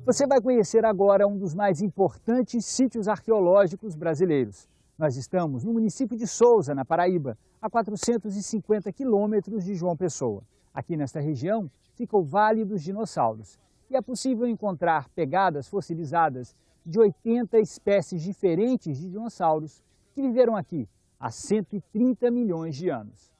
Você vai conhecer agora um dos mais importantes sítios arqueológicos brasileiros. Nós estamos no município de Sousa, na Paraíba, a 450 quilômetros de João Pessoa. Aqui nesta região fica o Vale dos Dinossauros e é possível encontrar pegadas fossilizadas de 80 espécies diferentes de dinossauros que viveram aqui há 130 milhões de anos.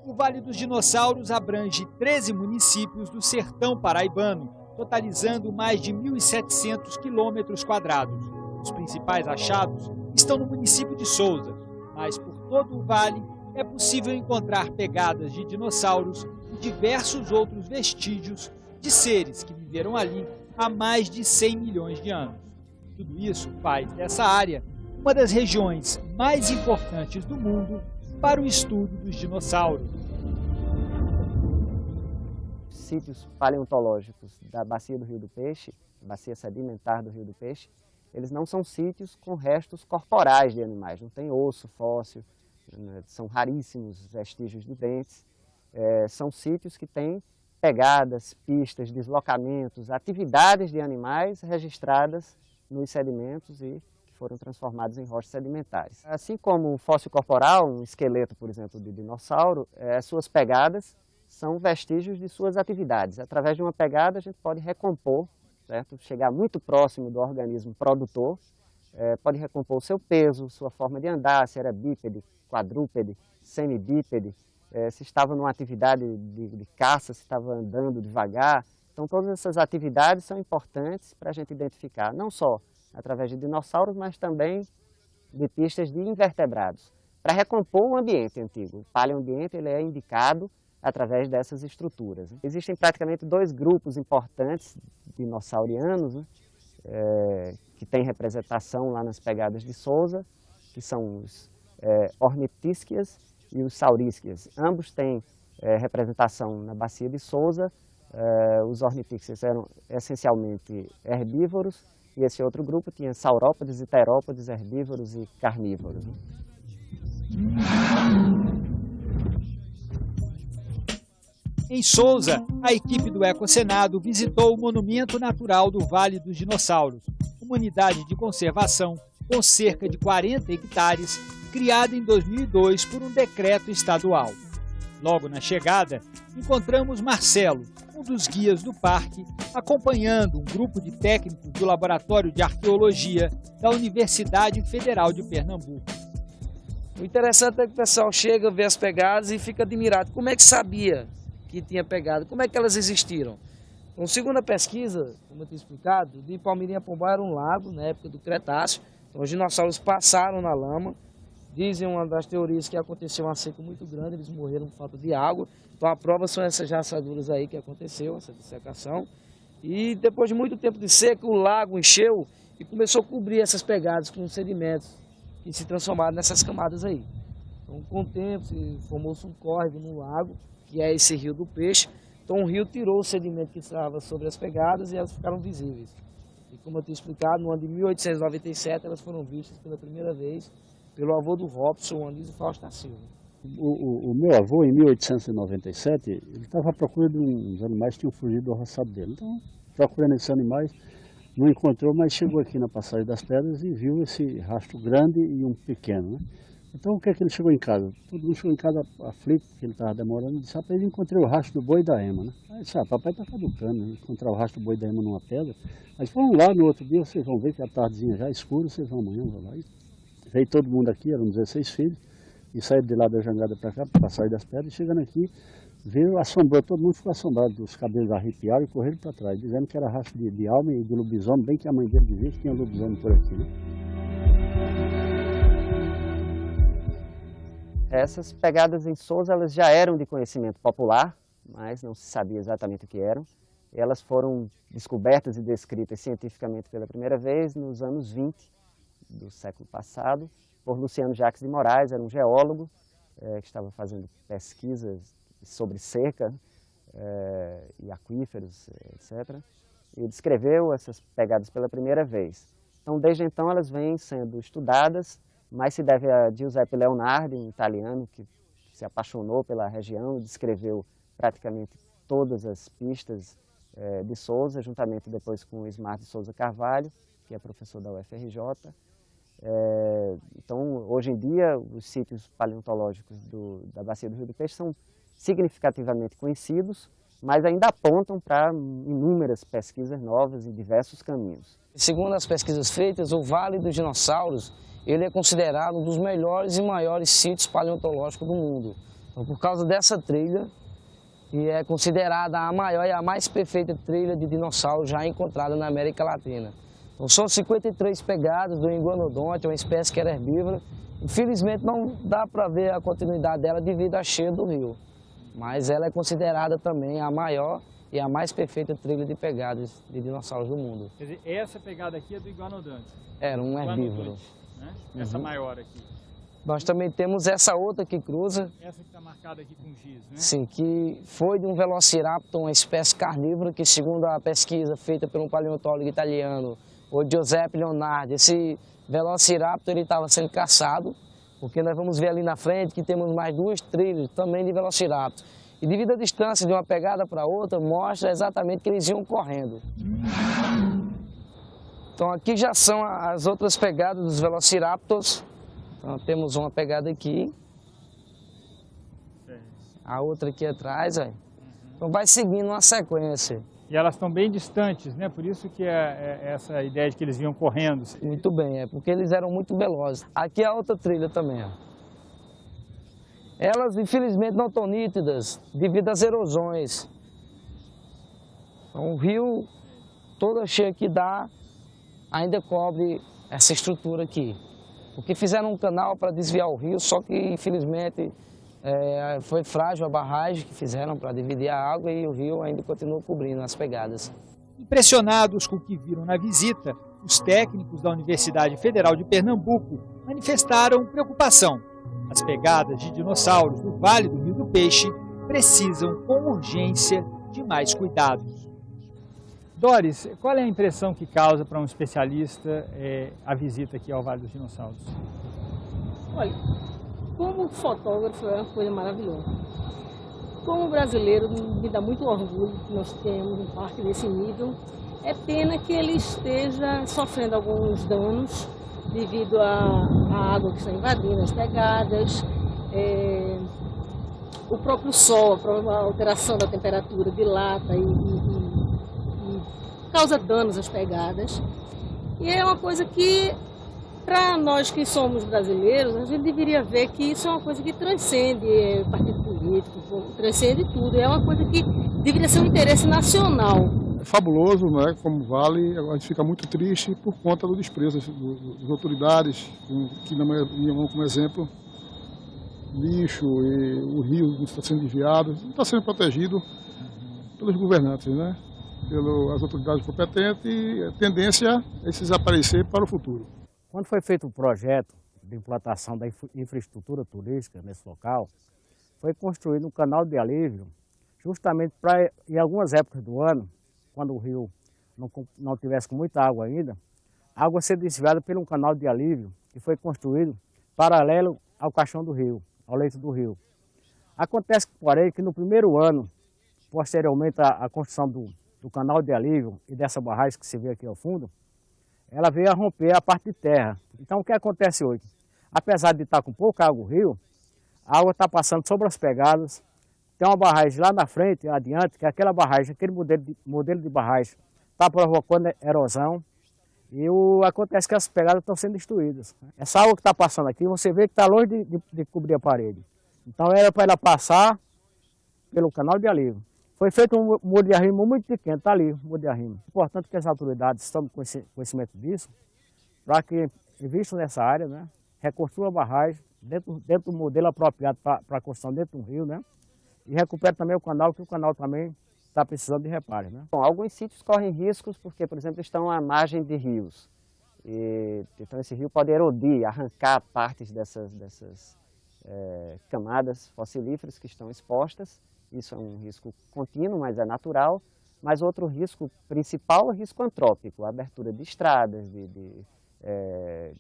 O Vale dos Dinossauros abrange 13 municípios do sertão paraibano, totalizando mais de 1.700 quilômetros quadrados. Os principais achados estão no município de Sousa, mas por todo o vale é possível encontrar pegadas de dinossauros e diversos outros vestígios de seres que viveram ali há mais de 100 milhões de anos. Tudo isso faz dessa área uma das regiões mais importantes do mundo para o estudo dos dinossauros. Sítios paleontológicos da Bacia do Rio do Peixe, bacia sedimentar do Rio do Peixe, eles não são sítios com restos corporais de animais, não tem osso, fóssil, são raríssimos vestígios de dentes, são sítios que têm pegadas, pistas, deslocamentos, atividades de animais registradas nos sedimentos e que foram transformados em rochas sedimentares. Assim como um fóssil corporal, um esqueleto, por exemplo, de dinossauro, suas pegadas são vestígios de suas atividades. Através de uma pegada a gente pode recompor, certo? Chegar muito próximo do organismo produtor, pode recompor o seu peso, sua forma de andar, se era bípede, quadrúpede, semibípede, se estava numa atividade de caça, se estava andando devagar. Então todas essas atividades são importantes para a gente identificar, não só através de dinossauros, mas também de pistas de invertebrados, para recompor o ambiente antigo. O paleoambiente ele é indicado através dessas estruturas. Existem praticamente dois grupos importantes dinossaurianos, né, que têm representação lá nas pegadas de Sousa, que são os ornitisquias e os saurisquias. Ambos têm representação na bacia de Sousa. Os ornitisquias eram essencialmente herbívoros e esse outro grupo tinha saurópodes e terópodes, herbívoros e carnívoros, né. Em Sousa, a equipe do Ecocenado visitou o Monumento Natural do Vale dos Dinossauros, uma unidade de conservação com cerca de 40 hectares, criada em 2002 por um decreto estadual. Logo na chegada, encontramos Marcelo, um dos guias do parque, acompanhando um grupo de técnicos do Laboratório de Arqueologia da Universidade Federal de Pernambuco. O interessante é que o pessoal chega, vê as pegadas e fica admirado. Como é que sabia que tinha pegado? Como é que elas existiram? Então, segundo a pesquisa, como eu tinha explicado, de Palmeirinha-Pombal era um lago na época do Cretáceo. Então, os dinossauros passaram na lama. Dizem uma das teorias que aconteceu uma seca muito grande, eles morreram por falta de água. Então a prova são essas rachaduras aí que aconteceu, essa dissecação. E depois de muito tempo de seca, o lago encheu e começou a cobrir essas pegadas com sedimentos que se transformaram nessas camadas aí. Então com o tempo formou-se um córrego no lago, que é esse Rio do Peixe. Então o rio tirou o sedimento que estava sobre as pegadas e elas ficaram visíveis. E como eu tinha explicado, no ano de 1897 elas foram vistas pela primeira vez pelo avô do Robson, o Anísio Fausto da Silva. O meu avô, em 1897, ele estava à procura de uns animais que tinham fugido do roçado dele. Então, procurando esses animais, não encontrou, mas chegou aqui na Passagem das Pedras e viu esse rastro grande e um pequeno, né? Então, o que é que ele chegou em casa? Todo mundo chegou em casa aflito, porque ele estava demorando, e disse, rapaz, ele encontrei o rastro do boi da ema, né? Aí disse, papai está caducando, né? Encontrar o rastro do boi da ema numa pedra. Mas vamos lá, no outro dia vocês vão ver que a tardezinha já é escura, vocês vão amanhã, vão lá. Veio todo mundo aqui, eram 16 filhos, e saíram de lá da jangada para cá, para Passagem das Pedras, e chegando aqui, veio, assombrou, todo mundo ficou assombrado, os cabelos arrepiaram e correram para trás, dizendo que era rastro de alma e de lobisomem, bem que a mãe dele dizia que tinha lobisomem por aqui, né? Essas pegadas em Sousa, elas já eram de conhecimento popular, mas não se sabia exatamente o que eram. Elas foram descobertas e descritas cientificamente pela primeira vez nos anos 20 do século passado, por Luciano Jacques de Moraes, era um geólogo que estava fazendo pesquisas sobre cerca e aquíferos, etc. E descreveu essas pegadas pela primeira vez. Então, desde então, elas vêm sendo estudadas, mas se deve a Giuseppe Leonardi, um italiano que se apaixonou pela região e descreveu praticamente todas as pistas de Sousa, juntamente depois com o Ismar de Souza Carvalho, que é professor da UFRJ. Então, hoje em dia, os sítios paleontológicos da Bacia do Rio do Peixe são significativamente conhecidos, mas ainda apontam para inúmeras pesquisas novas em diversos caminhos. Segundo as pesquisas feitas, o Vale dos Dinossauros ele é considerado um dos melhores e maiores sítios paleontológicos do mundo. Então, por causa dessa trilha, que é considerada a maior e a mais perfeita trilha de dinossauro já encontrada na América Latina. Então, são 53 pegadas do iguanodonte, uma espécie que era herbívora. Infelizmente não dá para ver a continuidade dela devido à cheia do rio, mas ela é considerada também a maior e a mais perfeita trilha de pegadas de dinossauros do mundo. Quer dizer, essa pegada aqui é do iguanodonte? Era um herbívoro. Né? Essa maior aqui. Nós também temos essa outra que cruza. Essa que está marcada aqui com giz, né? Sim, que foi de um Velociraptor, uma espécie carnívora, que segundo a pesquisa feita por um paleontólogo italiano, o Giuseppe Leonardi, esse Velociraptor ele estava sendo caçado, porque nós vamos ver ali na frente que temos mais 2 trilhas também de Velociraptor. E devido à distância de uma pegada para outra, mostra exatamente que eles iam correndo. Então aqui já são as outras pegadas dos Velociraptors. Então temos uma pegada aqui, a outra aqui atrás, ó. Então vai seguindo uma sequência. E elas estão bem distantes, né? Por isso que é essa ideia de que eles vinham correndo. Muito bem, porque eles eram muito velozes. Aqui é a outra trilha também, ó. Elas, infelizmente, não estão nítidas devido às erosões. Então, o rio, toda cheia que dá, ainda cobre essa estrutura aqui. Porque fizeram um canal para desviar o rio, só que, infelizmente, foi frágil a barragem que fizeram para dividir a água e o rio ainda continua cobrindo as pegadas. Impressionados com o que viram na visita, os técnicos da Universidade Federal de Pernambuco manifestaram preocupação. As pegadas de dinossauros do Vale do Rio do Peixe precisam, com urgência, de mais cuidados. Doris, qual é a impressão que causa para um especialista a visita aqui ao Vale dos Dinossauros? Olha, como fotógrafo é uma coisa maravilhosa. Como brasileiro, me dá muito orgulho que nós temos um parque desse nível. É pena que ele esteja sofrendo alguns danos devido à água que está invadindo as pegadas, o próprio sol, a alteração da temperatura dilata e causa danos às pegadas. E é uma coisa que, para nós que somos brasileiros, a gente deveria ver que isso é uma coisa que transcende partido político, transcende tudo. É uma coisa que deveria ser um interesse nacional. É fabuloso, né? Como vale, a gente fica muito triste por conta do desprezo das autoridades, que na maioria vão como exemplo lixo e o rio não está sendo desviado, não está sendo protegido pelos governantes, né? Pelas autoridades competentes, e a tendência é se desaparecer para o futuro. Quando foi feito o projeto de implantação da infraestrutura turística nesse local, foi construído um canal de alívio justamente para, em algumas épocas do ano, quando o rio não tivesse com muita água ainda, a água ser desviada por um canal de alívio que foi construído paralelo ao caixão do rio, ao leito do rio. Acontece, porém, que no primeiro ano, posteriormente à construção do canal de alívio e dessa barragem que se vê aqui ao fundo, ela veio a romper a parte de terra. Então o que acontece hoje? Apesar de estar com pouca água no rio, a água está passando sobre as pegadas. Tem uma barragem lá na frente, adiante, que é aquela barragem, aquele modelo de barragem está provocando erosão. E acontece que as pegadas estão sendo destruídas. Essa água que está passando aqui, você vê que está longe de cobrir a parede. Então era para ela passar pelo canal de alívio. Foi feito um muro de arrimo muito pequeno, está ali o muro de arrimo. É importante que as autoridades tomem conhecimento disso, para que invistam nessa área, né? Reconstruam a barragem dentro do modelo apropriado para a construção dentro do rio, né? E recupere também o canal, que o canal também está precisando de reparo, né? Bom, alguns sítios correm riscos porque, por exemplo, estão à margem de rios. Então esse rio pode erodir, arrancar partes dessas camadas fossilíferas que estão expostas. Isso é um risco contínuo, mas é natural. Mas outro risco principal é o risco antrópico, a abertura de estradas, de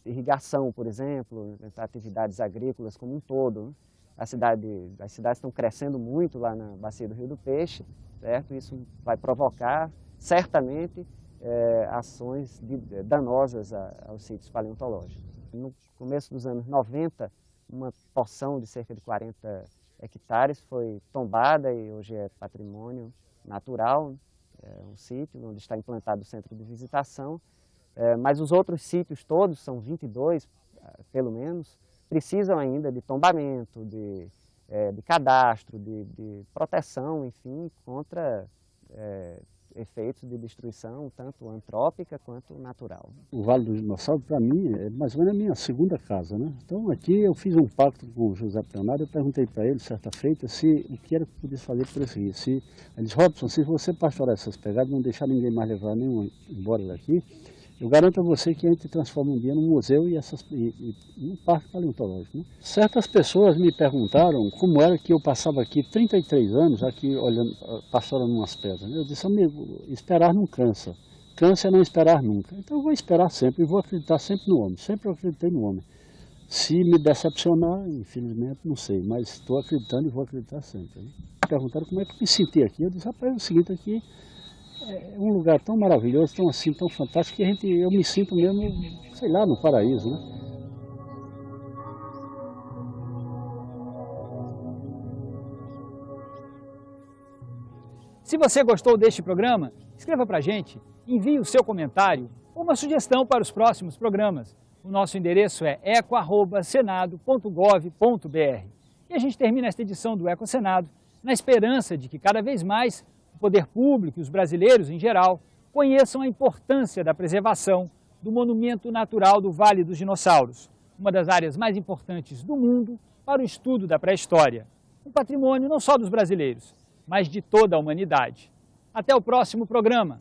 irrigação, por exemplo, atividades agrícolas como um todo, né? As cidades estão crescendo muito lá na bacia do Rio do Peixe, certo? Isso vai provocar, certamente, ações danosas aos sítios paleontológicos. No começo dos anos 90, uma porção de cerca de 40 hectares foi tombada e hoje é patrimônio natural, um sítio onde está implantado o centro de visitação, mas os outros sítios todos, são 22 pelo menos, precisam ainda de tombamento, de cadastro, de proteção, enfim, contra efeitos de destruição, tanto antrópica quanto natural. O Vale do Dinossauro, para mim, é mais ou menos a minha segunda casa, né? Então aqui eu fiz um pacto com o José Plenário, eu perguntei para ele, certa feita, o que era que eu podia fazer por esse rio. Ele disse, Robson, se você pastorar essas pegadas, não deixar ninguém mais levar nenhum embora daqui, eu garanto a você que a gente transforma um dia num museu e num parque paleontológico, né? Certas pessoas me perguntaram como era que eu passava aqui 33 anos, aqui olhando, pastorando umas pedras. Eu disse, amigo, esperar não cansa. Cansa é não esperar nunca. Então eu vou esperar sempre e vou acreditar sempre no homem. Sempre eu acreditei no homem. Se me decepcionar, infelizmente, não sei, mas estou acreditando e vou acreditar sempre. Me perguntaram como é que eu me senti aqui. Eu disse, rapaz, é o seguinte, aqui é um lugar tão maravilhoso, tão assim, tão fantástico, que eu me sinto mesmo, sei lá, no paraíso, né? Se você gostou deste programa, escreva para a gente, envie o seu comentário ou uma sugestão para os próximos programas. O nosso endereço é eco@senado.gov.br. E a gente termina esta edição do Eco Senado na esperança de que cada vez mais o poder público e os brasileiros em geral conheçam a importância da preservação do monumento natural do Vale dos Dinossauros, uma das áreas mais importantes do mundo para o estudo da pré-história. Um patrimônio não só dos brasileiros, mas de toda a humanidade. Até o próximo programa.